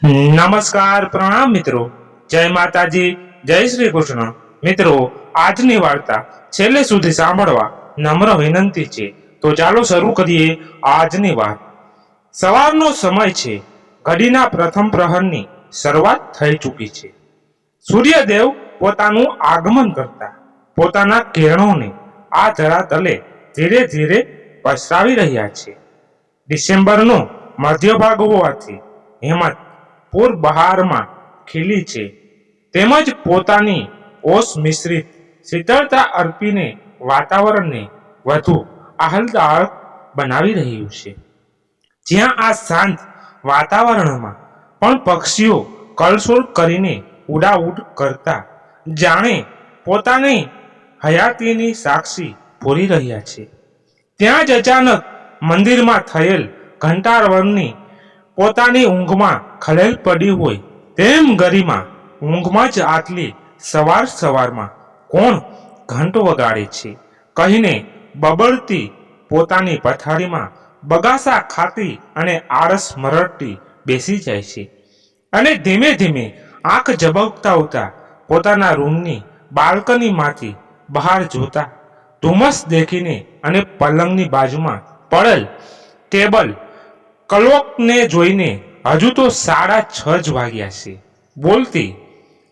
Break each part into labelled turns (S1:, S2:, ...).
S1: નમસ્કાર, પ્રણામ મિત્રો. જય માતાજી, જય શ્રી કૃષ્ણ. મિત્રો, આજની વાર્તા છેલ્લે સુધી સાંભળવા નમ્ર વિનંતી છે. તો ચાલો શરૂ કરીએ આજની વાત. સવારનો સમય છે. ઘડીના પ્રથમ પ્રહરની શરૂઆત થઈ ચૂકી છે. સૂર્યદેવ પોતાનું આગમન કરતા પોતાના કિરણોને આ ધરાતલે ધીરે ધીરે પસરાવી રહ્યા છે. ડિસેમ્બરનો મધ્ય ભાગ હોવાથી હેમંત પૂર બહારમાં ખીલી છે, તેમજ પોતાની ઓશ મિશ્રિત શીતળતા અર્પીને વાતાવરણને વધુ આહલાદક બનાવી રહ્યું છે. જ્યાં આ શાંત વાતાવરણમાં પણ પક્ષીઓ કલશોલ કરીને ઉડાઉડ કરતા જાણે પોતાની હયાતીની સાક્ષી પૂરી રહ્યા છે. ત્યાં જ અચાનક મંદિરમાં થયેલ ઘંટારવનની પોતાની ઊંઘમાં ખલેલ પડી હોય તેમ ગરિમા ઊંઘમાં જ આટલી સવારમાં કોણ ઘંટ વગાડે છે કહીને બબડતી પોતાની પથારીમાં બગાસા ખાતી અને આળસ મરડતી બેસી જાય છે. અને ધીમે ધીમે આંખ ઝબકતા પોતાના રૂમની બાલ્કનીમાંથી બહાર જોતા ધુમ્મસ દેખીને અને પલંગની બાજુમાં પડેલ ટેબલ ક્લોકને જોઈને હજુ તો 6:30 જ વાગ્યા છે બોલતી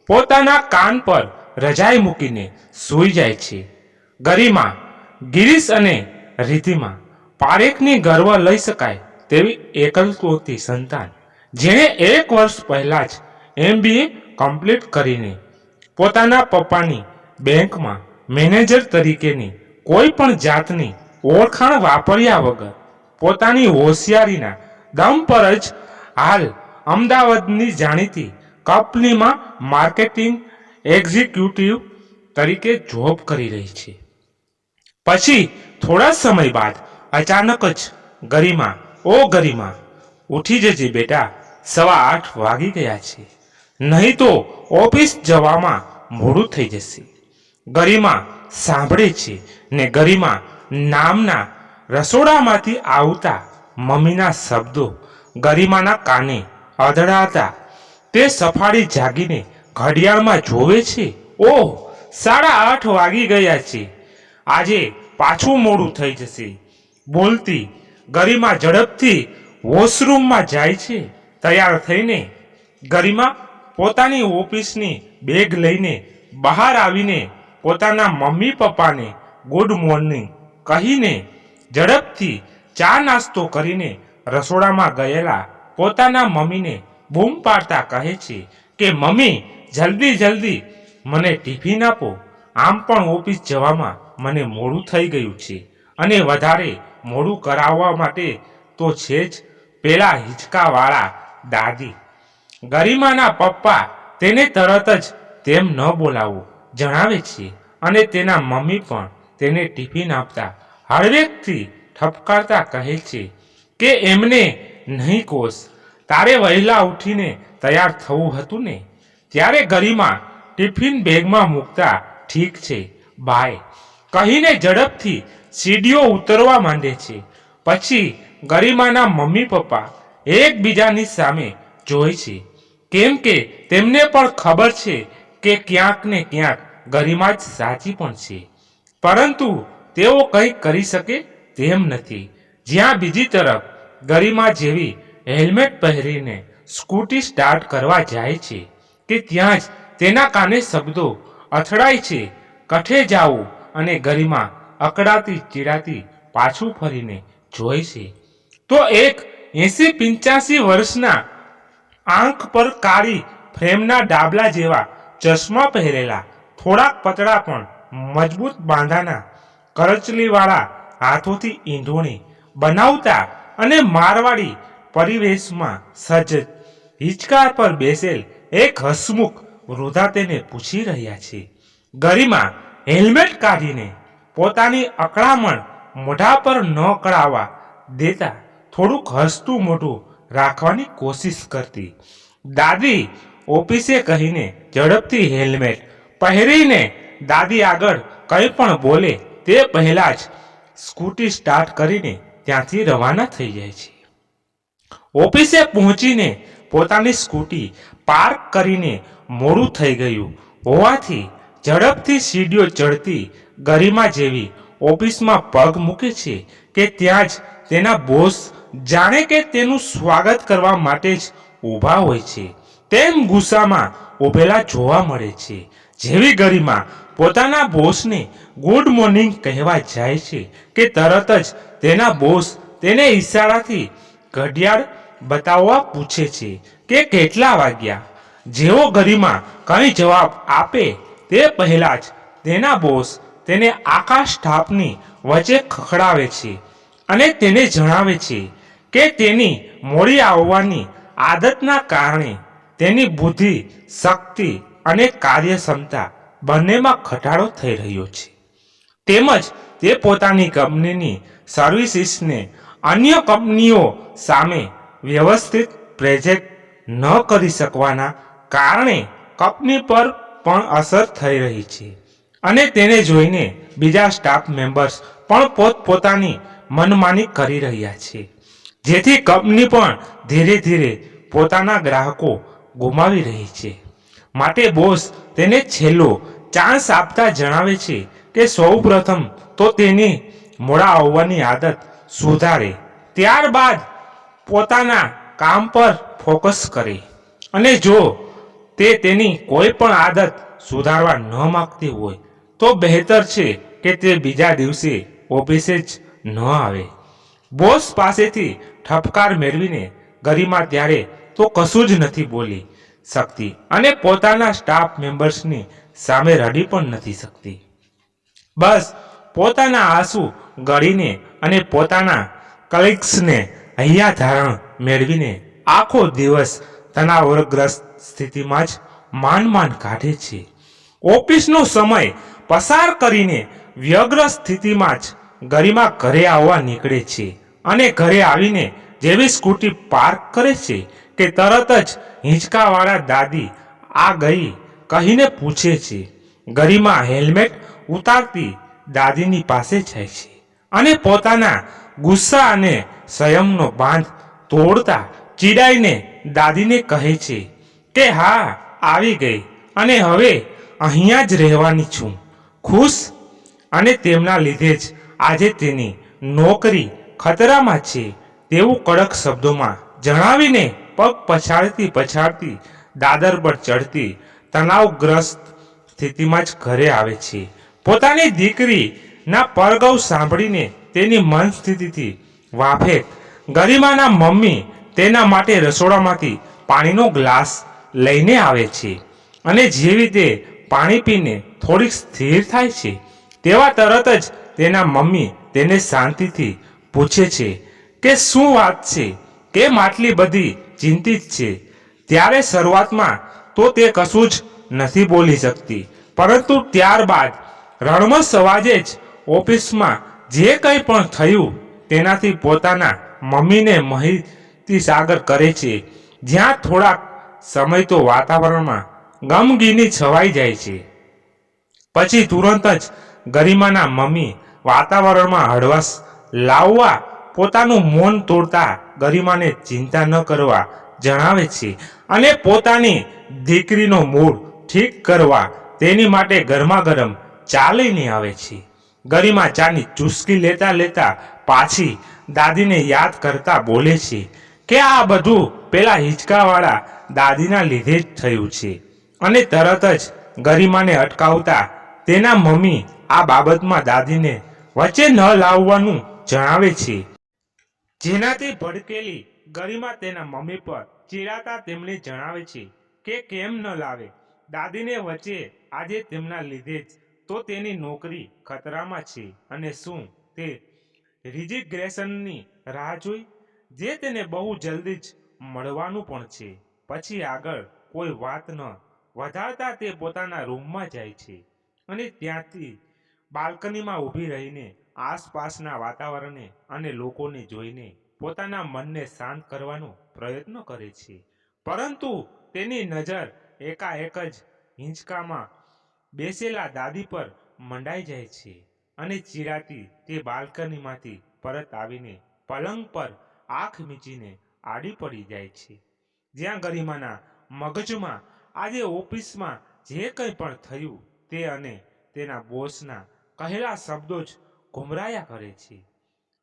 S1: પોતાના કાન પર રજાઈ મૂકીને સૂઈ જાય છે. ગરિમા, ગિરીશ અને રિદ્ધિમા પારેખની ગર્વ લઈ શકાય તેવી એકલકોતી સંતાન, જેણે 1 વર્ષ પહેલા જ MBA કમ્પ્લીટ કરીને પોતાના પપ્પાની બેંકમાં મેનેજર તરીકેની કોઈ પણ જાતની ઓળખાણ વાપર્યા વગર પોતાની હોશિયારીના દમ પર જ હાલ અમદાવાદની જાણીતી કંપનીમાં માર્કેટિંગ એક્ઝિક્યુટિવ તરીકે જોબ કરી રહી છે. પછી થોડા સમય બાદ અચાનક જ ગરિમા, ઉઠી જજે બેટા, 8:15 વાગી ગયા છે, નહીં તો ઓફિસ જવામાં મોડું થઈ જશે. ગરિમા સાંભળે છે ને ગરિમા નામના રસોડામાંથી આવતા મમ્મીના શબ્દો ગરિમાના કાને અધડાતા તે સફાળી જાગીને ઘડિયાળમાં જોવે છે. ઓહ, 8:30 વાગી ગયા છે, આજે પાછું મોડું થઈ જશે બોલતી ગરિમા ઝડપથી વોશરૂમમાં જાય છે. તૈયાર થઈને ગરિમા પોતાની ઓફિસની બેગ લઈને બહાર આવીને પોતાના મમ્મી પપ્પાને ગુડ મોર્નિંગ કહીને ઝડપથી ચા નાસ્તો કરીને રસોડામાં ગયેલા પોતાના મમ્મીને બૂમ પાડતા કહે છે કે મમ્મી, જલ્દી મને ટિફિન આપો. આમ પણ ઓફિસ જવામાં મને મોડું થઈ ગયું છે અને વધારે મોડું કરાવવા માટે તો છે જ પેલા હિંચકાવાળા દાદી. ગરિમાના પપ્પા તેને તરત જ તેમ ન બોલાવવું જણાવે છે અને તેના મમ્મી પણ તેને ટિફિન આપતા હળવેકથી ઠપકારતા કહે છે કે એમને નહીં કોસ, તારે વહેલા ઉઠીને તૈયાર થવું હતું ને. ત્યારે ગરિમા ટિફિન બેગમાં મૂકતા ઠીક છે બાય કહીને ઝડપથી સીડીઓ ઉતરવા માંડે છે. પછી ગરિમાના મમ્મી પપ્પા એકબીજાની સામે જોઈ છે, કેમ કે તેમને પણ ખબર છે કે ક્યાંક ને ક્યાંક ગરિમા જ સાચી પણ છે, પરંતુ તેઓ કંઈ કરી શકે તેમ નથી. જ્યાં બીજી તરફ ગરિમા જેવી હેલ્મેટ પહેરીને સ્કૂટી સ્ટાર્ટ કરવા જાય છે કે ત્યાં જ તેના કાને શબ્દો અથડાય છે, કઠે જાવું. અને ગરિમા અકળાતી ચીડાતી પાછું ફરીને જોઈ છે તો એક 80-85 વર્ષના આંખ પર કાળી ફ્રેમના ડાબલા જેવા ચશ્મા પહેરેલા, થોડાક પતળા પણ મજબૂત બાંધાના કરચલીવાળા હાથોથી ઈંધોણી બનાવતા અને મારવાડી પરિવેશમાં સજ્જ હિંચકા પર બેસેલ એક હસમુખ વૃદ્ધા તેને પૂછી રહ્યા છે. ગરિમા હેલ્મેટ કાઢીને પોતાની અકળામણ મોઢા પર ન કળાવવા દેતા થોડુંક હસતું મોઢું રાખવાની કોશિશ કરતી. દાદી ઓફિસે કહીને ઝડપથી હેલ્મેટ પહેરીને દાદી આગળ કંઈ પણ બોલે તે પહેલા જ સ્કૂટી સ્ટાર્ટ કરીને ત્યાંથી રવાના થઈ જાય છે. ઓફિસે પહોંચીને પોતાની સ્કૂટી પાર્ક કરીને મોડું થઈ ગયું હોવાથી ઝડપથી સીડીઓ ચડતી ગરિમા જેવી ઓફિસમાં પગ મૂકે છે કે ત્યાં જ તેના બોસ જાણે કે તેનું સ્વાગત કરવા માટે જ ઊભા હોય છે તેમ ગુસ્સામાં ઊભેલા જોવા મળે છે. જેવી ગરિમા પોતાના બોસને ગુડ મોર્નિંગ કહેવા જાય છે કે તરત જ તેના બોસ તેને ઈશારાથી ઘડિયાળ બતાવવા પૂછે છે કે કેટલા વાગ્યા. જેવો ગરિમા કંઈ જવાબ આપે તે પહેલા જ તેના બોસ તેને આખા સ્ટાફની વચ્ચે ખખડાવે છે અને તેને જણાવે છે કે તેની મોડી આવવાની આદતના કારણે તેની બુદ્ધિ, શક્તિ અને કાર્યક્ષમતા બંનેમાં ઘટાડો થઈ રહ્યો છે. તેમજ તે પોતાની કંપનીની સર્વિસીસને અન્ય કંપનીઓ સામે વ્યવસ્થિત પ્રેઝન્ટ ન કરી શકવાના કારણે કંપની પર પણ અસર થઈ રહી છે અને તેને જોઈને બીજા સ્ટાફ મેમ્બર્સ પણ પોતપોતાની મનમાની કરી રહ્યા છે, જેથી કંપની પણ ધીરે ધીરે પોતાના ગ્રાહકો ગુમાવી રહી છે. માટે બોસ તેને છેલ્લો ચાન્સ આપતા જણાવે છે કે સૌપ્રથમ તો તેની મોડા આવવાની આદત સુધારે, ત્યારબાદ પોતાના કામ પર ફોકસ કરે અને જો તે તેની કોઈ પણ આદત સુધારવા ન માંગતી હોય તો બહેતર છે કે તે બીજા દિવસે ઓફિસે જ ન આવે. બોસ પાસેથી ઠપકાર મેળવીને ગરિમા ત્યારે તો કશું જ નથી બોલી શકતી અને પોતાના સ્ટાફ મેમ્બર્સની સામે રડી પણ નથી શકતી. બસ પોતાના આંસુ ગળીને અને પોતાના કલીગ્સને હૈયા ધારણ મેળવીને આખો દિવસ તણાવગ્રસ્ત સ્થિતિમાં જ માંડ કાઢે છે. ઓફિસનો સમય પસાર કરીને વ્યગ્ર સ્થિતિમાં જ ગરિમા ઘરે આવવા નીકળે છે અને ઘરે આવીને જેવી સ્કૂટી પાર્ક કરે છે કે તરત જ હિંચકાવાળા દાદી આ ગઈ કહીને પૂછે છે. ગરિમા હેલ્મેટ ઉતારતી દાદીની પાસે જાય છે અને પોતાના ગુસ્સા અને સંયમનો બાંધ તોડતા ચીડાઈને દાદીને કહે છે કે હા આવી ગઈ અને હવે અહીંયા જ રહેવાની છું, ખુશ. અને તેમના લીધે જ આજે તેની નોકરી ખતરામાં છે તેવું કડક શબ્દોમાં જણાવીને પગ પછાડતી દાદર પર ચડતી તણાવગ્રસ્ત સ્થિતિમાં જ ઘરે આવે છે. પોતાની દીકરીના પરગવ સાંભળીને તેની મન સ્થિતિથી વાફેક ગરિમાના મમ્મી તેના માટે રસોડામાંથી પાણીનો ગ્લાસ લઈને આવે છે અને જેવી તે પાણી પીને થોડીક સ્થિર થાય છે તેવા તરત જ તેના મમ્મી તેને શાંતિથી પૂછે છે કે શું વાત છે, કેમ આટલી બધી ચિંતિત છે. ત્યારે શરૂઆતમાં તો તે કશું જ નથી બોલી શકતી, પરંતુ ત્યારબાદ રણમસ અવાજે જ ઓફિસમાં જે કંઈ પણ થયું તેનાથી પોતાના મમ્મીને માહિતી સાગર કરે છે, જ્યાં થોડાક સમય તો વાતાવરણમાં ગમગીની છવાઈ જાય છે. પછી તુરંત જ ગરિમાના મમ્મી વાતાવરણમાં હળવાશ લાવવા પોતાનું મૌન તોડતા ગરિમાને ચિંતા ન કરવા જણાવે છે અને પોતાની દીકરીનો મૂડ ઠીક કરવા તેની માટે ગરમાગરમ ચા લઈને આવે છે. ગરિમા ચાની ચુસ્કી લેતા પાછી દાદીને યાદ કરતા બોલે છે કે આ બધું પેલા હિંચકાવાળા દાદીના લીધે જ થયું છે અને તરત જ ગરિમાને અટકાવતા તેના મમ્મી આ બાબતમાં દાદીને વચ્ચે ન લાવવાનું જણાવે છે, જેનાથી ભડકેલી ગરિમા તેના મમ્મી પર ચીડાતા તેમને જણાવે છે કે કેમ ન લાવે દાદીને વચ્ચે, આજે તેમના લીધે જ તો તેની નોકરી ખતરામાં છે અને શું તે રિઝિગ્નેશનની રાહ જોઈ, જે તેને બહુ જલ્દી જ મળવાનું પણ છે. પછી આગળ કોઈ વાત ન વધારતા તે પોતાના રૂમમાં જાય છે અને ત્યાંથી બાલ્કનીમાં ઊભી રહીને આસપાસના વાતાવરણને અને લોકોને જોઈને પોતાના મનને શાંત કરવાનો પ્રયત્ન કરે છે. પરંતુ તેની નજર એકાએક જ હિંચકામાં બેસેલા દાદી પર મંડાઈ જાય છે અને ચીડાતી તે બાલ્કનીમાંથી પરત આવીને પલંગ પર આંખ મીચીને આડી પડી જાય છે. જ્યાં ગરિમાના મગજમાં આજે ઓફિસમાં જે કંઈ પણ થયું તે અને તેના બોસના કહેલા શબ્દો જ ઘુમરાયા કરે છે.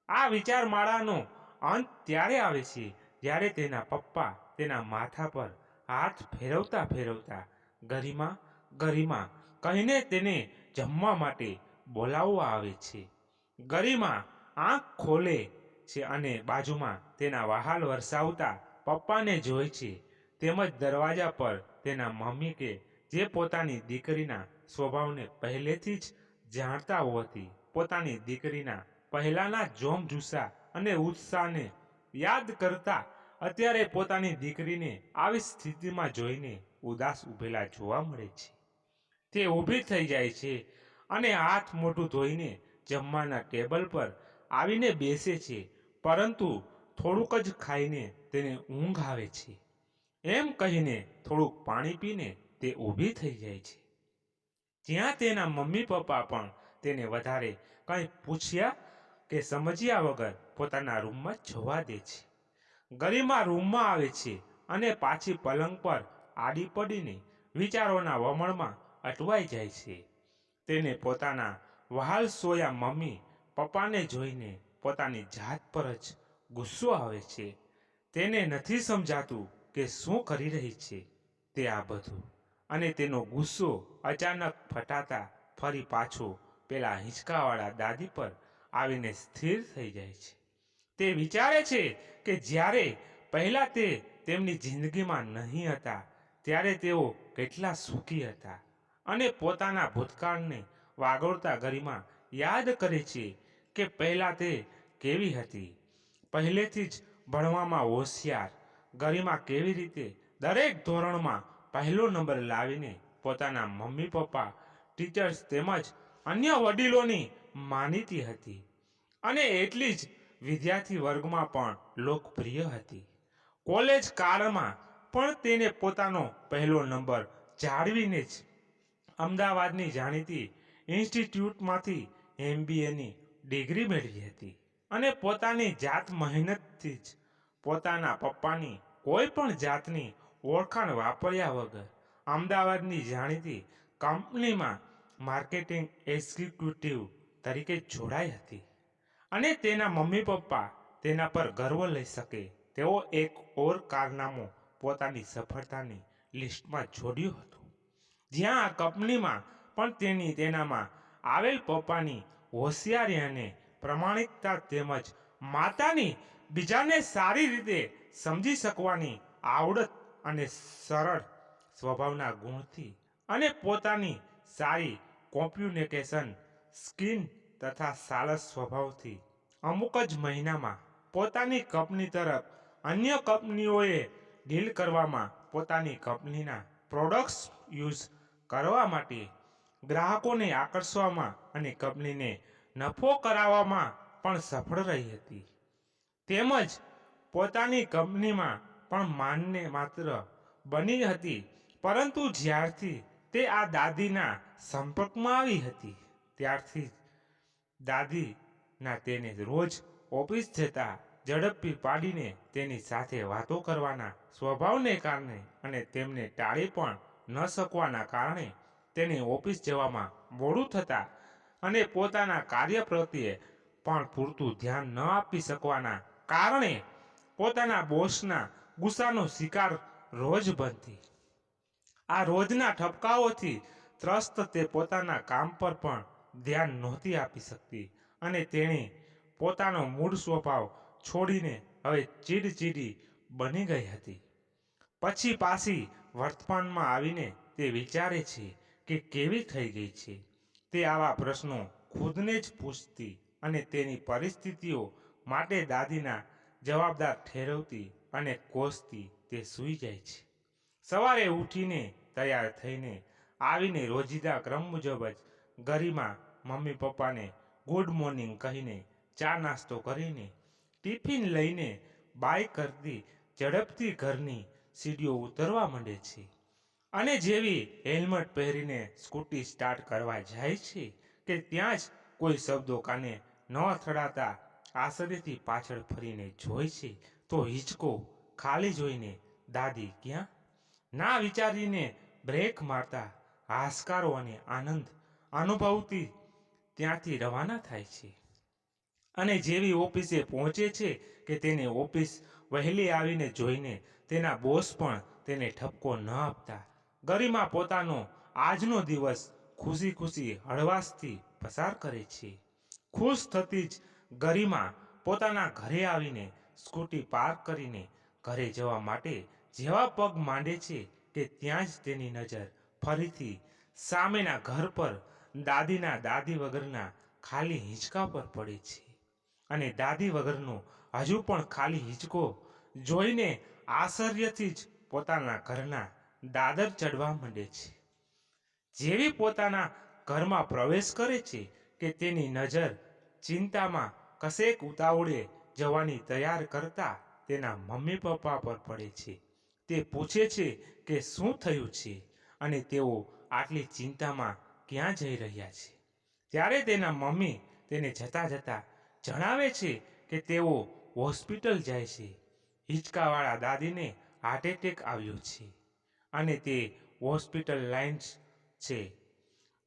S1: આ વિચારમાળાનો અંત ત્યારે આવે છે જ્યારે તેના પપ્પા તેના માથા પર હાથ ફેરવતા ફેરવતા ગરિમા ગરિમા કહીને તેને જમવા માટે બોલાવવા આવે છે. ગરિમા આંખ ખોલે છે અને બાજુમાં તેના વહાલ વરસાવતા પપ્પાને જોઈ છે, તેમજ દરવાજા પર તેના મમ્મી કે જે પોતાની દીકરીના સ્વભાવને પહેલેથી જ જાણતા હોવાથી પોતાની દીકરીના પહેલાના જોમજુસ્સા અને ઉત્સાહને યાદ કરતા અત્યારે પોતાની દીકરીને આવી સ્થિતિમાં જોઈને ઉદાસ ઊભેલા જોવા મળે છે. તે ઊભી થઈ જાય છે અને હાથ મોઢું ધોઈને જમવાના ટેબલ પર આવીને બેસે છે, પરંતુ થોડુંક જ ખાઈને તેને ઊંઘ આવે છે. એમ કહીને થોડુંક પાણી પીને તે ઊભી થઈ જાય છે. જ્યાં તેના મમ્મી પપ્પા પણ તેને વધારે કંઈ પૂછ્યા કે સમજ્યા વગર પોતાના રૂમમાં જવા દે છે. ગરિમા રૂમમાં આવે છે અને પાછી પલંગ પર આડી પડીને વિચારોના વમળમાં અટવાઈ જાય છે. તેને પોતાના વહાલ સોયા મમ્મી પપ્પાને જોઈને પોતાની જાત પર જ ગુસ્સો આવે છે. તેને નથી સમજાતું કે શું કરી રહી છે તે આ બધું, અને તેનો ગુસ્સો અચાનક ફટાતા ફરી પાછો પેલા હિંચકાવાળા દાદી પર આવીને સ્થિર થઈ જાય છે. તે વિચારે છે કે જ્યારે પહેલાં તે તેમની જિંદગીમાં નહીં હતા ત્યારે તેઓ કેટલા સુખી હતા, અને પોતાના ભૂતકાળને વાગોળતા ગરિમા યાદ કરે છે કે પહેલાં તે કેવી હતી. પહેલેથી જ ભણવામાં હોશિયાર ગરિમા કેવી રીતે દરેક ધોરણમાં પહેલો નંબર લાવીને પોતાના મમ્મી પપ્પા, ટીચર્સ તેમજ અન્ય વડીલોની માનીતી હતી, અને એટલી જ વિદ્યાર્થી વર્ગમાં પણ લોકપ્રિય હતી. કોલેજ કાળમાં પણ તેને પોતાનો પહેલો નંબર જાળવીને જ અમદાવાદની જાણીતી ઇન્સ્ટિટ્યૂટમાંથી MBAની ડિગ્રી મેળવી હતી, અને પોતાની જાત મહેનતથી જ પોતાના પપ્પાની કોઈ પણ જાતની ઓળખાણ વાપર્યા વગર અમદાવાદની જાણીતી કંપનીમાં માર્કેટિંગ એક્ઝિક્યુટિવ તરીકે જોડાઈ હતી, અને તેના મમ્મી પપ્પા તેના પર ગર્વ લઈ શકે તેવો એક ઓર કારનામું પોતાની સફળતાની લિસ્ટમાં જોડ્યું હતું. જ્યાં આ કંપનીમાં પણ તેનામાં આવેલ પપ્પાની હોશિયારી અને પ્રમાણિકતા તેમજ માતાની બીજાને સારી રીતે સમજી શકવાની આવડત અને સરળ સ્વભાવના ગુણથી અને પોતાની સારી કોમ્યુનિકેશન સ્કિલ તથા સાલસ સ્વભાવથી અમુક જ મહિનામાં પોતાની કંપની તરફ અન્ય કંપનીઓએ ડીલ કરવામાં, પોતાની કંપનીના પ્રોડક્ટ્સ યુઝ કરવા માટે ગ્રાહકોને આકર્ષવામાં અને કંપનીને નફો કરાવવામાં પણ સફળ રહી હતી. તેમજ પોતાની કંપનીમાં પણ માનને માત્ર બની હતી, પરંતુ જ્યારથી તે આ દાદીના સંપર્કમાં આવી હતી ત્યારથી દાદીના તેને રોજ ઓફિસ જતા ઝડપી પાડીને તેની સાથે વાતો કરવાના સ્વભાવને કારણે અને તેમને ટાળી પણ ન શકવાના કારણે તેને ઓફિસ જવામાં મોડું થતા અને પોતાના કાર્ય પ્રત્યે પણ પૂરતું ધ્યાન ન આપી શકવાના કારણે પોતાના બોસના ગુસ્સાનો શિકાર રોજ બનતી. આ રોજના ઠપકાઓથી ત્રસ્ત તે પોતાના કામ પર પણ ધ્યાન નહોતી આપી શકતી, અને તેણે પોતાનો મૂળ સ્વભાવ છોડીને હવે ચીડચીડી બની ગઈ હતી. પછી પાછી વર્તમાનમાં આવીને તે વિચારે છે કે કેવી થઈ ગઈ છે. તે આવા પ્રશ્નો ખુદને જ પૂછતી અને તેની પરિસ્થિતિઓ માટે દાદીના જવાબદાર ઠેરવતી અને કોસતી તે સૂઈ જાય છે. સવારે ઉઠીને તૈયાર થઈને આવીને રોજિંદા ક્રમ મુજબ જ ગરિમા મમ્મી પપ્પાને ગુડ મોર્નિંગ કહીને ચા નાસ્તો કરીને ટિફિન લઈને બાઇક કરતી ઝડપથી ઘરની સીડીઓ ઉતરવા માંડે છે, અને જેવી હેલ્મેટ પહેરીને સ્કૂટી સ્ટાર્ટ કરવા જાય છે કે ત્યાં જ કોઈ શબ્દો કાને ન અથડાતા આશ્ચર્યથી પાછળ ફરીને જોઈ છે તો હિંચકો ખાલી જોઈને દાદી ક્યાં? ના વિચારીને બ્રેક મારતા હાશકારો અને આનંદ અનુભવતી ત્યાંથી રવાના થાય છે. અને જેવી ઓફિસે પહોંચે છે કે તેને ઓફિસ વહેલી આવીને જોઈને તેના બોસ પણ તેને ઠપકો ન આપતા ગરિમા પોતાનો આજનો દિવસ ખુશી ખુશી હળવાશથી પસાર કરે છે. ખુશ થતી જ ગરિમા પોતાના ઘરે આવીને સ્કૂટી પાર્ક કરીને ઘરે જવા માટે જેવા પગ માંડે છે કે ત્યાં જ તેની નજર ફરીથી સામેના ઘર પર દાદી વગરના ખાલી હિંચકા પર પડે છે. અને દાદી વગરનો હજુ પણ ખાલી હિંચકો જોઈને આશ્ચર્યથી જ પોતાના ઘરના દાદર ચડવા માંડે છે. જેવી પોતાના ઘરમાં પ્રવેશ કરે છે કે તેની નજર ચિંતામાં કશેક ઉતાવળે જવાની તૈયાર કરતા તેના મમ્મી પપ્પા પર પડે છે. તે પૂછે છે કે શું થયું છે અને તેઓ આટલી ચિંતામાં ક્યાં જઈ રહ્યા છે. ત્યારે તેના મમ્મી તેને જતા જતા જણાવે છે કે તેઓ હોસ્પિટલ જાય છે. હિંચકાવાળા દાદીને હાર્ટ એટેક આવ્યો છે અને તે હોસ્પિટલ લાઇન્સ છે.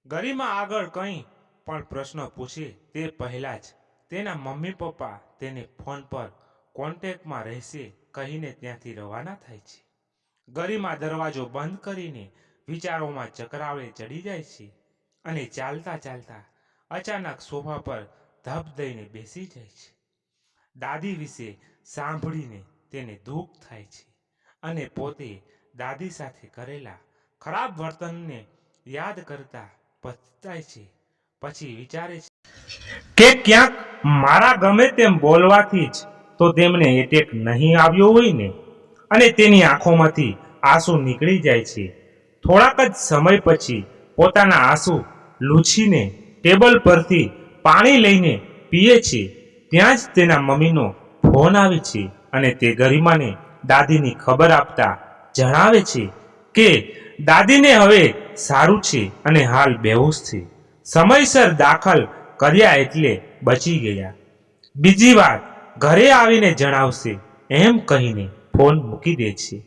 S1: ગરિમા આગળ કંઈ પણ પ્રશ્ન પૂછે તે પહેલાં જ તેના મમ્મી પપ્પા તેને ફોન પર કોન્ટેક્ટમાં રહેશે કહીને ત્યાંથી રવાના થાય છે. ગરિમા દરવાજો બંધ કરીને વિચારોમાં ચક્રાવે ચડી જાય છે અને ચાલતા ચાલતા અચાનક સોફા પર ધબ દઈને બેસી જાય છે. દાદી વિશે સાંભળીને તેને દુઃખ થાય છે અને પોતે દાદી સાથે કરેલા ખરાબ વર્તનને યાદ કરતા પછતાય છે. પછી વિચારે છે કે ક્યાંક મારા ગમે તેમ બોલવાથી જ તો તેમને એટેક નહીં આવ્યો હોય ને. અને તેની આંખોમાંથી આંસુ નીકળી જાય છે. થોડાક જ સમય પછી પોતાના આંસુ લૂછીને ટેબલ પરથી પાણી લઈને પીએ છે. ત્યાં જ તેના મમ્મીનો ફોન આવે છે અને તે ગરિમાને દાદીની ખબર આપતા જણાવે છે કે દાદીને હવે સારું છે અને હાલ બેહોશ છે. સમયસર દાખલ કર્યા એટલે બચી ગયા. બીજી વાર ઘરે આવીને જણાવશે એમ કહીને ફોન મૂકી દે છે.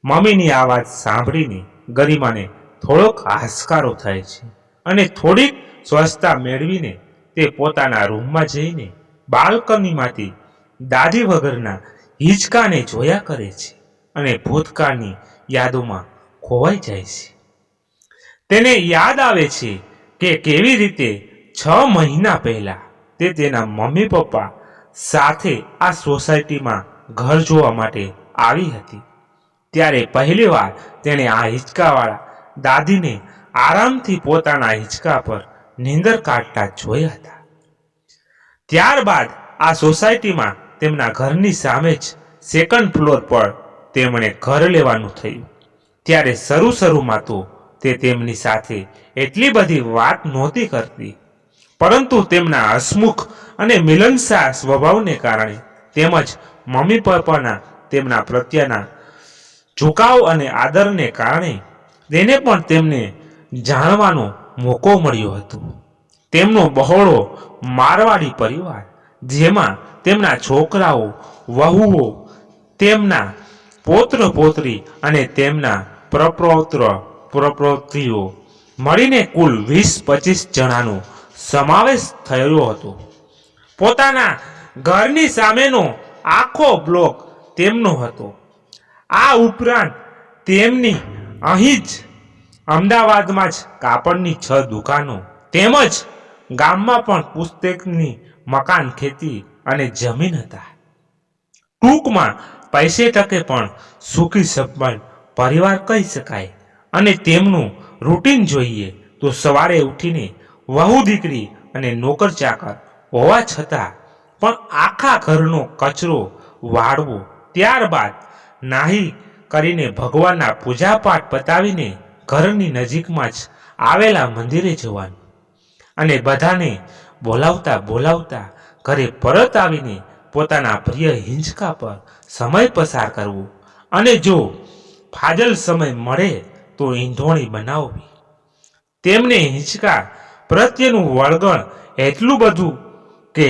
S1: મમ્મીની આ વાત સાંભળીને ગરિમાને થોડોક હાશકારો થાય છે અને થોડીક સ્વસ્થતા મેળવીને તે પોતાના રૂમમાં જઈને બાલ્કનીમાંથી દાદી વગરના હિંચકાને જોયા કરે છે અને ભૂતકાળની યાદોમાં ખોવાઈ જાય છે. તેને યાદ આવે છે કે કેવી રીતે 6 મહિના પહેલા તે તેના મમ્મી પપ્પા સાથે આ સોસાયટીમાં ઘર જોવા માટે આવી હતી. ત્યારે પહેલીવાર તેણે આ હિંચકાવાળા દાદીને આરામથી પોતાના હિંચકા પર નીંદર કાઢતા જોયા હતા. ત્યારબાદ આ સોસાયટીમાં તેમના ઘરની સામે જ સેકન્ડ ફ્લોર પર તેમણે ઘર લેવાનું થયું. ત્યારે શરૂમાં તો તે તેમની સાથે એટલી બધી વાત નહોતી કરતી, પરંતુ તેમના હસમુખ અને મિલનસાર સ્વભાવને કારણે તેમજ મમ્મી પપ્પાના તેમના પ્રત્યેના ઝુકાવ અને આદરને કારણે તેને પણ તેમને જાણવાનો મોકો મળ્યો હતો. તેમનો બહોળો મારવાડી પરિવાર, જેમાં તેમના છોકરાઓ, વહુઓ, તેમના પૌત્ર પૌત્રી અને તેમના પ્રપૌત્ર પ્રપૌત્રીઓ મળીને કુલ 20-25 જણાનો સમાવેશ થયો હતો. પોતાના ઘરની સામેનો આખો બ્લોક તેમનો હતો. આ ઉપરાંત તેમની અહીં જ અમદાવાદમાં જ કાપડની 6 દુકાનો તેમજ ગામમાં પણ પુસ્તકની મકાન, ખેતી અને જમીન હતા. ટૂંકમાં પૈસે ટકે પણ સુખી સંપન્ન પરિવાર કહી શકાય. અને તેમનું રૂટીન જોઈએ તો સવારે ઉઠીને વહુ દીકરી અને નોકર ચાકર હોવા છતાં પણ આખા ઘરનો કચરો વાળવો, ત્યારબાદ નાહી કરીને ભગવાનના પૂજાપાઠ પતાવીને ઘરની નજીકમાં જ આવેલા મંદિરે જવાનું અને બધાને બોલાવતા ઘરે પરત આવીને પોતાના પ્રિય હિંચકા પર સમય પસાર કરવો અને જો ફાજલ સમય મળે તો ઈંધોણી બનાવવી. તેમને હિંચકા પ્રત્યેનું વળગણ એટલું બધું કે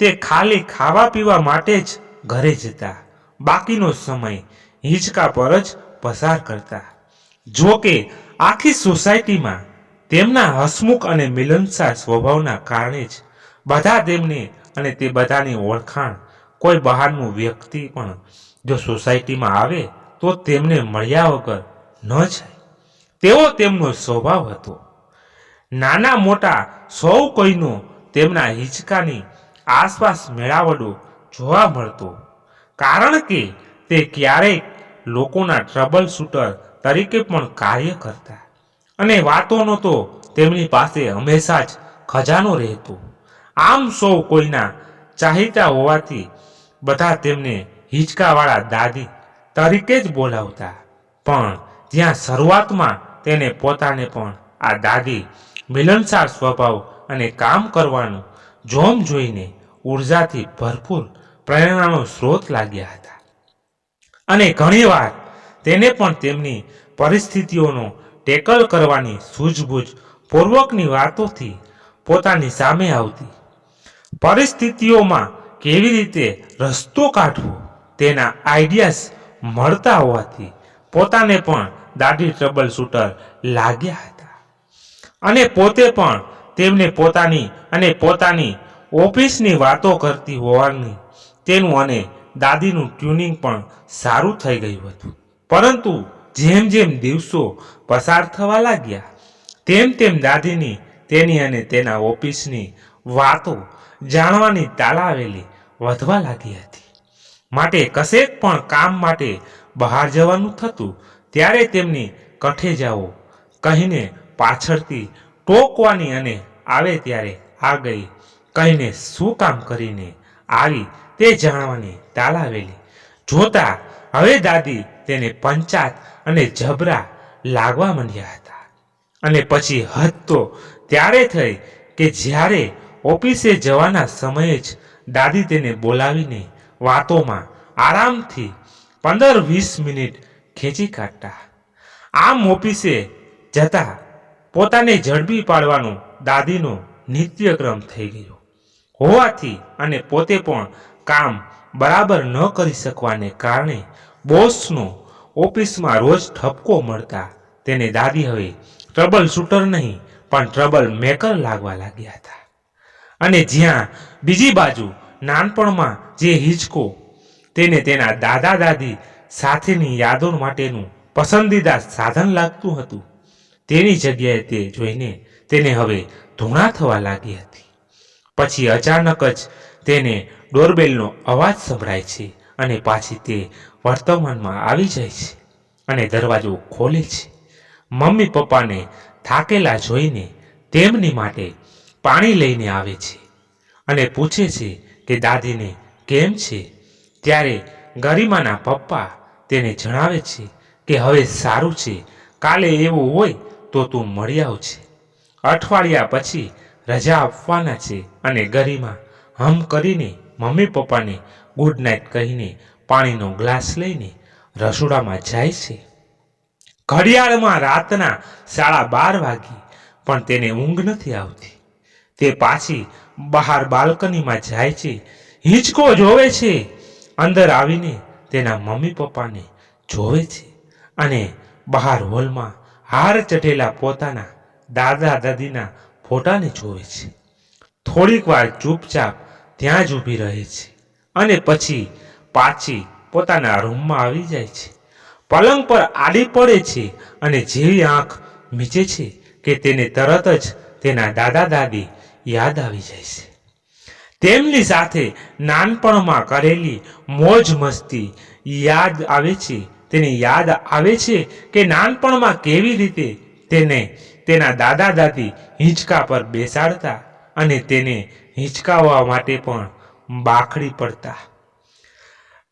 S1: તે ખાલી ખાવા પીવા માટે જ ઘરે જતા. બાકીનો સમય હિંચકા પર જ પસાર કરતા. જો કે આખી સોસાયટીમાં તેમના હસમુખ અને મિલનસાર સ્વભાવના કારણે જ બધા તેમને અને તે બધાની ઓળખાણ કોઈ બહારનું વ્યક્તિ પણ જો સોસાયટીમાં આવે તો તેમને મળ્યા વગર ન જાય તેવો તેમનો સ્વભાવ હતો. નાના મોટા સૌ કોઈનો તેમના હિંચકાની આસપાસ મેળાવડો જોવા મળતો, કારણ કે તે ક્યારેક લોકોના ટ્રબલ શૂટર તરીકે પણ કાર્ય કરતા અને વાતોનો તો તેમની પાસે હંમેશા જ ખજાનો રહેતો. આમ સૌ કોઈના ચાહીતા હોવાથી બધા તેમને હિંચકાવાળા દાદી તરીકે જ બોલાવતા. પણ જ્યાં શરૂઆતમાં તેને પોતાને પણ આ દાદી મિલનસાર સ્વભાવ અને કામ કરવાનું જોમ જોઈને ઉર્જાથી ભરપૂર પ્રેરણાનો સ્ત્રોત લાગ્યા હતા. અને ઘણીવાર તેને પણ તેમની પરિસ્થિતિઓનો ટેકલ કરવાની સૂઝબૂઝ પૂર્વકની વાતોથી પોતાની સામે આવતી પરિસ્થિતિઓમાં કેવી રીતે રસ્તો કાઢવો તેના આઈડિયાસ મળતા હોવાથી પોતાને પણ દાદી ટ્રબલ શૂટર લાગ્યા હતા. અને પોતે પણ તેમને પોતાની ઓફિસની વાતો કરતી હોવાની તેનું અને દાદીનું ટ્યુનિંગ પણ સારું થઈ ગયું હતું. પરંતુ જેમ જેમ દિવસો પસાર થવા લાગ્યા તેમ તેમ દાદીની તેની અને તેના ઓફિસની વાતો જાણવાની તાલાવેલી વધવા લાગી હતી. માટે કશેક પણ કામ માટે બહાર જવાનું થતું ત્યારે તેમની કઠે જાઓ કહીને પાછળથી ટોકવાની અને આવે ત્યારે આ ગઈ કહીને શું કામ કરીને આવી તે જાણવાની તાલાવેલી જોતા હવે દાદી તેને પંચાત અને જબરા લાગવા માંડ્યા હતા. અને પછી હદ તો ત્યારે થઈ કે જ્યારે ઓફિસે જવાના સમયે જ દાદી તેને બોલાવીને વાતોમાં આરામથી 15-20 મિનિટ ખેંચી કાઢતા. આમ ઓફિસે જતા પોતાને ઝડપી પાડવાનો દાદીનો નિત્યક્રમ થઈ ગયો હોવાથી અને પોતે પણ કામ બરાબર ન કરી શકવાને કારણે બોસનો ઓફિસમાં રોજ ઠપકો મળતા તેને દાદી હવે ટ્રબલ શૂટર નહીં પણ ટ્રબલ મેકર લાગવા લાગ્યા હતા. અને જ્યાં બીજી બાજુ નાનપણમાં જે હિંચકો તેને તેના દાદા દાદી સાથેની યાદો માટેનું પસંદીદા સાધન લાગતું હતું તેની જગ્યાએ તે જોઈને તેને હવે ધૂણા થવા લાગી હતી. પછી અચાનક જ તેને ડોરબેલનો અવાજ સંભળાય છે અને પાછી તે વર્તમાનમાં આવી જાય છે અને દરવાજો ખોલે છે. મમ્મી પપ્પાને થાકેલા જોઈને તેમની માટે પાણી લઈને આવે છે અને પૂછે છે કે દાદીને કેમ છે. ત્યારે ગરિમાના પપ્પા તેને જણાવે છે કે હવે સારું છે, કાલે એવું હોય તો તું મળી આવજે. અઠવાડિયા પછી રજા આપવાના છે અને ગરિમા હમ કરીને મમ્મી પપ્પાને ગુડ નાઇટ કહીને પાણીનો ગ્લાસ લઈને રસોડામાં જાય છે. ઘડિયાળમાં રાતના 12:30 વાગી પણ તેને ઊંઘ નથી આવતી. તે પાછી બહાર બાલ્કનીમાં જાય છે, હિંચકો જોવે છે. અંદર આવીને તેના મમ્મી પપ્પાને જોવે છે અને બહાર હોલમાં હાર ચઢેલા પોતાના દાદા દાદીના ફોટાને જોવે છે. થોડીક વાર ચૂપચાપ ત્યાં જ ઊભી રહે છે અને પછી પાછી પોતાના રૂમમાં આવી જાય છે. પલંગ પર આડી પડે છે અને જેવી આંખ મીચે છે કે તેને તરત જ તેના દાદા દાદી યાદ આવી જાય છે. તેમની સાથે નાનપણમાં કરેલી મોજ મસ્તી યાદ આવે છે. તેને યાદ આવે છે કે નાનપણમાં કેવી રીતે તેને તેના દાદા દાદી હિંચકા પર બેસાડતા અને તેને હિંચકાવવા માટે પણ બાખડી પડતા.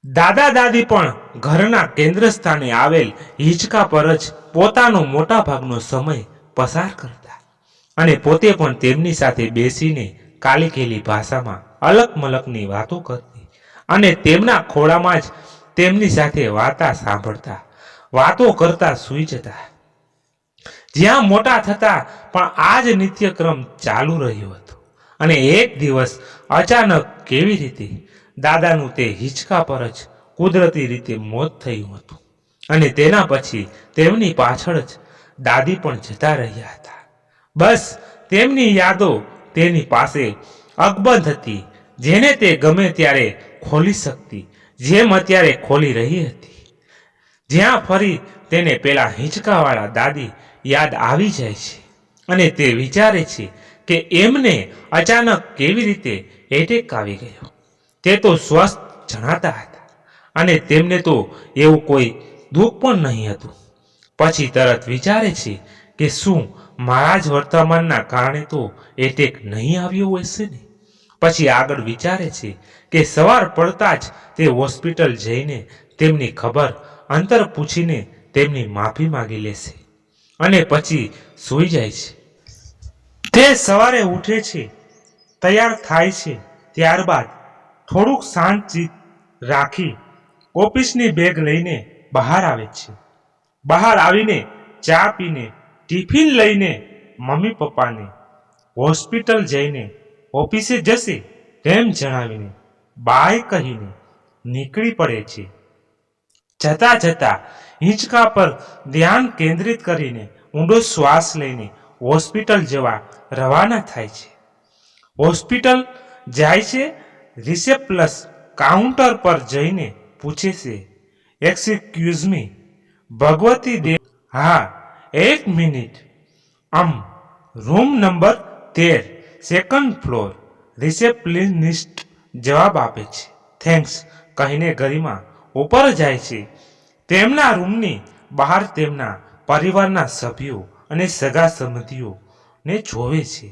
S1: દાદા દાદી પણ ઘરના કેન્દ્ર સ્થાને આવેલ હિંચકા પર જ પોતાનો મોટા ભાગનો સમય પસાર કરતા અને પોતે પણ તેમની સાથે બેસીને કાલીકેલી ભાષામાં અલગ મલકની વાતો કરતી અને તેમના ખોળામાં જ તેમની સાથે વાર્તા સાંભળતા વાતો કરતા સૂઈ જતા. જ્યાં મોટા થતા પણ આ જ નિત્યક્રમ ચાલુ રહ્યો હતો અને એક દિવસ અચાનક કેવી રીતે દાદાનું તે હિંચકા પર જ કુદરતી રીતે મોત થયું હતું. અને તેના પછી તેમની પાછળ જ દાદી પણ જતા રહ્યા હતા. બસ તેમની યાદો તેની પાસે અકબંધ હતી, જેને તે ગમે ત્યારે ખોલી શકતી, જેમ અત્યારે ખોલી રહી હતી. જ્યાં ફરી તેને પેલા હિંચકાવાળા દાદી યાદ આવી જાય છે અને તે વિચારે છે કે એમને અચાનક કેવી રીતે એટેક આવી ગયો. તે તો સ્વસ્થ જણાતા હતા અને તેમને તો એવું કોઈ દુઃખ પણ નહીં હતું. પછી તરત વિચારે છે કે શું મારા જ વર્તમાનના કારણે તો એટેક નહીં આવ્યો હશે ને. પછી આગળ વિચારે છે કે સવાર પડતા જ તે હોસ્પિટલ જઈને તેમની ખબર અંતર પૂછીને તેમની માફી માંગી લેશે અને પછી સૂઈ જાય છે. તે સવારે ઉઠે છે, તૈયાર થાય છે, ત્યારબાદ થોડુંક શાંત ચિત્ત રાખી ઓફિસની બેગ લઈને બહાર આવે છે. બહાર આવીને ચા પીને ટિફિન લઈને મમ્મી પપ્પાને હોસ્પિટલ જઈને ઓફિસે જશે તેમ જણાવીને બાય કહીને નીકળી પડે છે. જતા જતા હિંચકા પર ધ્યાન કેન્દ્રિત કરીને ઊંડો શ્વાસ લઈને હોસ્પિટલ જવા રવાના થાય છે. હોસ્પિટલ જાય છે. રિસેપ્શન કાઉન્ટર પર જઈને પૂછે છે, એક્સક્યુઝ મી ભગવતી દેવ? હા, એક minute. Room number 13, second floor. Receptionist જવાબ આપે છે, થેન્ક્સ કહીને ગરિમા ઉપર જાય છે. તેમના રૂમની બહાર તેમના પરિવારના સભ્યો અને સગા સંબંધીઓને જોવે છે.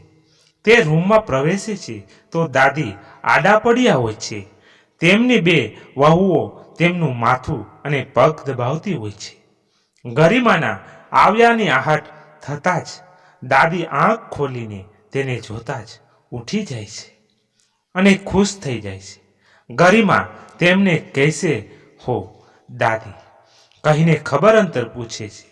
S1: તે રૂમમાં પ્રવેશે છે તો દાદી આડા પડ્યા હોય છે. તેમની બે વહુઓ તેમનું માથું અને પગ દબાવતી હોય છે. ગરિમાના આવ્યાની આહટ થતાં જ દાદી આંખ ખોલીને તેને જોતા જ ઉઠી જાય છે અને ખુશ થઈ જાય છે. ગરિમા તેમને કહેશે, હો દાદી કહીને ખબર અંતર પૂછે છે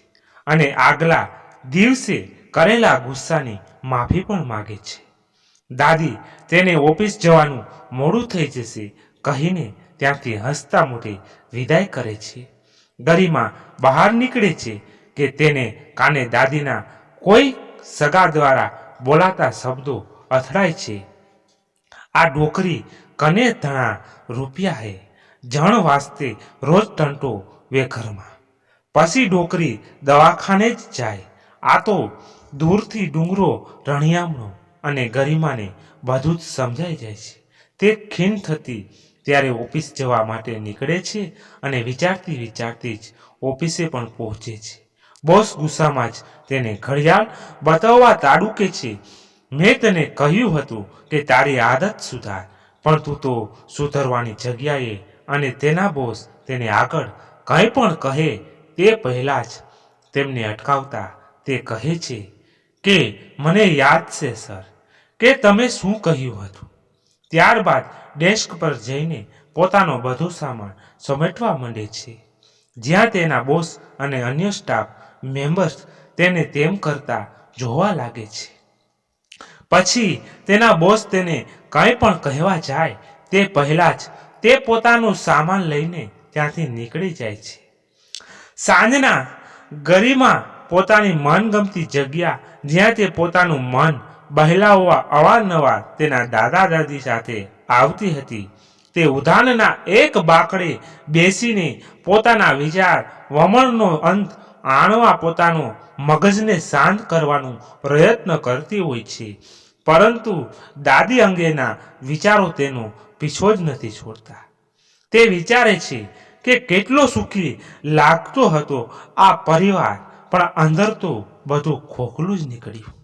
S1: અને આગલા દિવસે કરેલા ગુસ્સાની માફી પણ માગે છે. દાદી તેને ઓફિસ જવાનું મોડું થઈ જશે કહીને ત્યાંથી હસતા મોઢે વિદાય કરે છે. ગરિમા બહાર નીકળે છે કે તેને કાને દાદીના કોઈ સગા દ્વારા બોલાતા શબ્દો અથડાય છે, આ ડોકરી કને ધણા રૂપિયા હે, જણ વાસ્તે રોજ ટંટો વે ઘરમાં. પછી ડોકરી દવાખાને જ જાય. આ તો દૂરથી ડુંગરો રણિયામણો અને ગરિમાને બધું જ સમજાઈ જાય છે. તે ખીણ થતી ત્યારે ઓફિસ જવા માટે નીકળે છે અને વિચારતી જ ઓફિસે પણ પહોંચે છે. બોસ ગુસ્સામાં જ તેને ઘડિયાળ બતાવવા તાડુકે છે. મેં તને કહ્યું હતું કે તારી આદત સુધાર, પણ તું તો સુધરવાની જગ્યાએ અને તેના બોસ તેને આગળ કંઈ પણ કહે તે પહેલાં જ તેમને અટકાવતા તે કહે છે કે મને યાદ છે સર કે તમે શું કહ્યું હતું. ત્યારબાદ ડેસ્ક પર જઈને પોતાનો બધો સામાન સમેટવા માંડે છે. જ્યાં તેના બોસ અને અન્ય સ્ટાફ મેમ્બર્સ તેને તેમ કરતા જોવા લાગે છે. પછી તેના બોસ તેને કંઈ પણ કહેવા જાય તે પહેલાં જ તે પોતાનો સામાન લઈને ત્યાંથી નીકળી જાય છે. સાંજના ગરિમા પોતાની મનગમતી જગ્યા જ્યાં તે પોતાનું મન બહેલાવવા અવારનવાર તેના દાદા દાદી સાથે આવતી હતી તે ઉદ્યાનના એક બાકડે બેસીને પોતાના વિચાર વમળનો અંત આણવા પોતાનો મગજને શાંત કરવાનો પ્રયત્ન કરતી હોય છે. પરંતુ દાદી અંગેના વિચારો તેનો પીછો જ નથી છોડતા. તે વિચારે છે કે કેટલો સુખી લાગતો હતો આ પરિવાર, પણ અંદર તો બધું ખોખલું જ નીકળ્યું.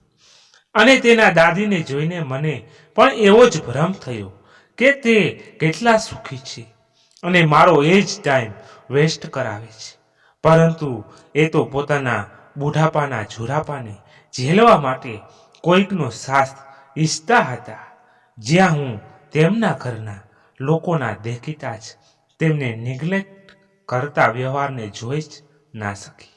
S1: અને તેના દાદીને જોઈને મને પણ એવો જ ભ્રમ થયો કે તે કેટલા સુખી છે અને મારો એ જ ટાઈમ વેસ્ટ કરાવે છે. પરંતુ એ તો પોતાના બુઢાપાના ઝુરાપાને ઝેલવા માટે કોઈકનો સાથ ઈચ્છતા હતા. જ્યાં હું તેમના ઘરના લોકોના દેખીતા જ તેમને નિગ્લેક્ટ કરતા વ્યવહારને જોઈ જ ના શકી.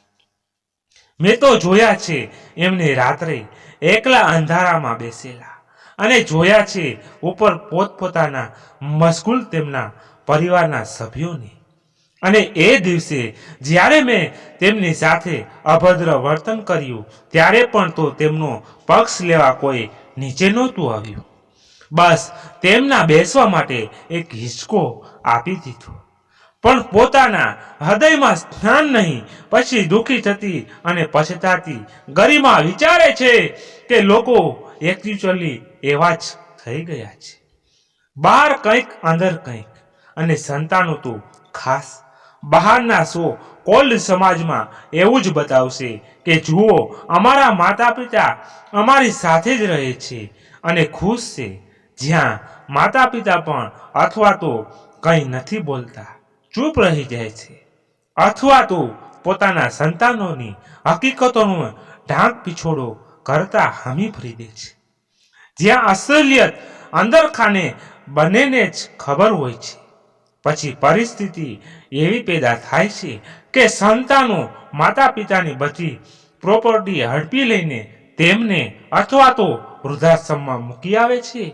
S1: મેં તો જોયા છે એમને રાત્રે એકલા અંધારામાં બેસેલા, અને જોયા છે ઉપર પોતપોતાના મશગુલ તેમના પરિવારના સભ્યોને. અને એ દિવસે જ્યારે મેં તેમની સાથે અભદ્ર વર્તન કર્યું ત્યારે પણ તો તેમનો પક્ષ લેવા કોઈ નીચે નહોતું આવ્યું. બસ તેમના બેસવા માટે એક હિંચકો આપી દીધો. પણ પોતાના હૃદયમાં સ્નાન નહીં પછી દુઃખી થતી અને પછતાતી ગરિમા વિચારે છે કે લોકો એકચ્યુઅલી એવા જ થઈ ગયા છે. બહાર કંઈક અંદર કંઈક. અને સંતાનો તો ખાસ બહારના કોલ્ડ સમાજમાં એવું જ બતાવશે કે જુઓ અમારા માતા પિતા અમારી સાથે જ રહે છે અને ખુશ છે. જ્યાં માતા પિતા પણ અથવા તો કંઈ નથી બોલતા, ચૂપ રહી જાય છે, અથવા તો પોતાના સંતાનોની હકીકતોનો ઢાંક પીછોડો કરતા હામી ભરી દે છે. જ્યાં અસલિયત અંદર ખાને બંનેને જ ખબર હોય છે. પછી પરિસ્થિતિ એવી પેદા થાય છે કે સંતાનો માતા પિતાની બધી પ્રોપર્ટી હડપી લઈને તેમને અથવા તો વૃદ્ધાશ્રમમાં મૂકી આવે છે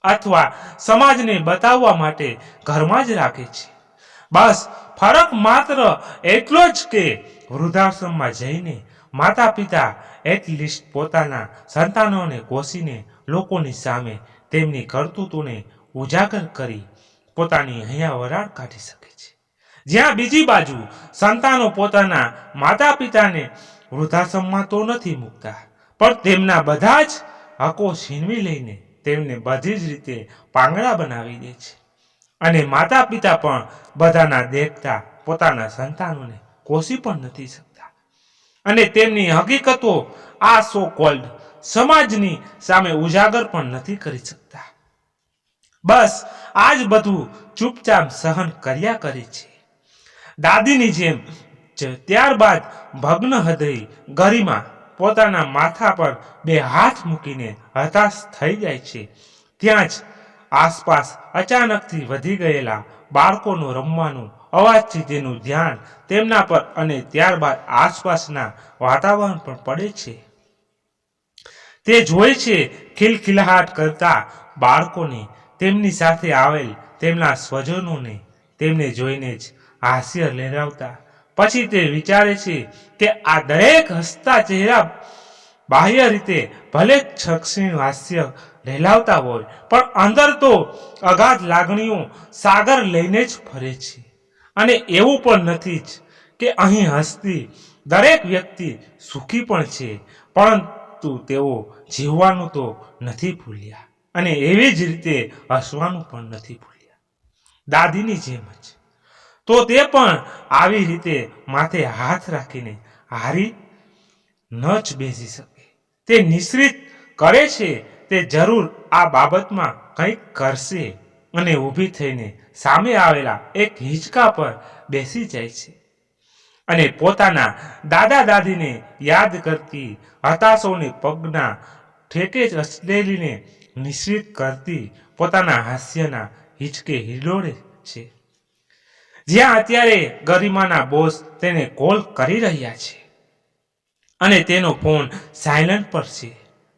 S1: અથવા સમાજને બતાવવા માટે ઘરમાં જ રાખે છે. બસ ફરક માત્ર એટલો જ કે વૃદ્ધાશ્રમમાં જઈને માતા પિતા એટલીસ્ટ પોતાના સંતાનોને કોસીને લોકોની સામે તેમની કરતૂતોને ઉજાગર કરી પોતાની અહીંયા વરાળ કાઢી શકે છે. જ્યાં બીજી બાજુ સંતાનો પોતાના માતા પિતાને વૃદ્ધાશ્રમમાં તો નથી મૂકતા પણ તેમના બધા જ હકો છીનવી લઈને તેમને બધી જ રીતે પાંગડા બનાવી દે છે. અને માતા પિતા પણ બધાના દેખતા પોતાના સંતાનોને કોસી પણ નથી શકતા અને તેમની હકીકતો આ કોલ્ડ સમાજની સામે ઉજાગર પણ નથી કરી શકતા. બસ આજ બધું ચૂપચાપ સહન કર્યા કરે છે દાદીની જેમ જ. ત્યારબાદ ભગ્ન હૃદય ગરિમા પોતાના માથા પર બે હાથ મૂકીને હતાશ થઈ જાય છે. ત્યાં જ આસપાસ અચાનકથી વધી ગયેલા બાળકોનું રમવાનું અવાજથી તેનું ધ્યાન તેમના પર અને ત્યારબાદ આસપાસના વાતાવરણ પર પડે છે. તે જોઈ છે ખિલખિલાહટ કરતા બાળકોને, તેમની સાથે આવેલ તેમના સ્વજનોને તેમને જોઈને જ હાસ્ય લહેરાવતા. પછી તે વિચારે છે કે આ દરેક હસતા ચહેરા બાહ્ય રીતે ભલે ક્ષણિક હાસ્ય લહેરાવતા હોય પણ અંદર તો અગાધ લાગણીઓ સાગર લઈને જ ફરે છે. અને એવું પણ નથી જ કે અહીં હસતી દરેક વ્યક્તિ સુખી પણ છે પરંતુ તેઓ જીવવાનું તો નથી ભૂલ્યા અને એવી જ રીતે હસવાનું પણ નથી ભૂલ્યા દાદીની જેમ જ. તો તે પણ આવી રીતે માથે હાથ રાખીને હારી ન જ બેસી શકે. તે નિશ્ચિત કરે છે તે જરૂર આ બાબતમાં કંઈક કરશે અને ઊભી થઈને સામે આવેલા એક હિંચકા પર બેસી જાય છે અને પોતાના દાદા દાદીને યાદ કરતી હતાશોને પગના ઠેકે અસલેલીને નિશ્ચિત કરતી પોતાના હાસ્યના હિંચકે હિલોળે છે. જ્યાં અત્યારે ગરિમાના બોસ તેને કોલ કરી રહ્યા છે અને તેનો ફોન સાયલન્ટ પર છે.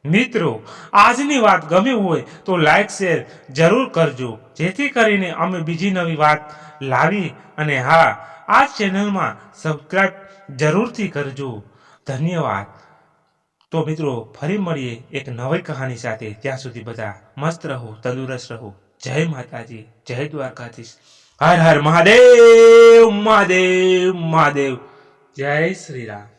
S1: મિત્રો, આજની વાત ગમી હોય તો લાઈક શેર જરૂર કરજો જેથી કરીને અમે બીજી નવી વાત લાવી. અને હા, આ ચેનલમાં સબસ્ક્રાઇબ જરૂરથી કરજો. ધન્યવાદ. તો મિત્રો ફરી મળીએ એક નવી કહાની સાથે. ત્યાં સુધી બધા મસ્ત રહો, તંદુરસ્ત રહો. જય માતાજી, જય દ્વારકાધીશ. હર હર મહાદેવ મહાદેવ મહાદેવ. જય શ્રી રામ.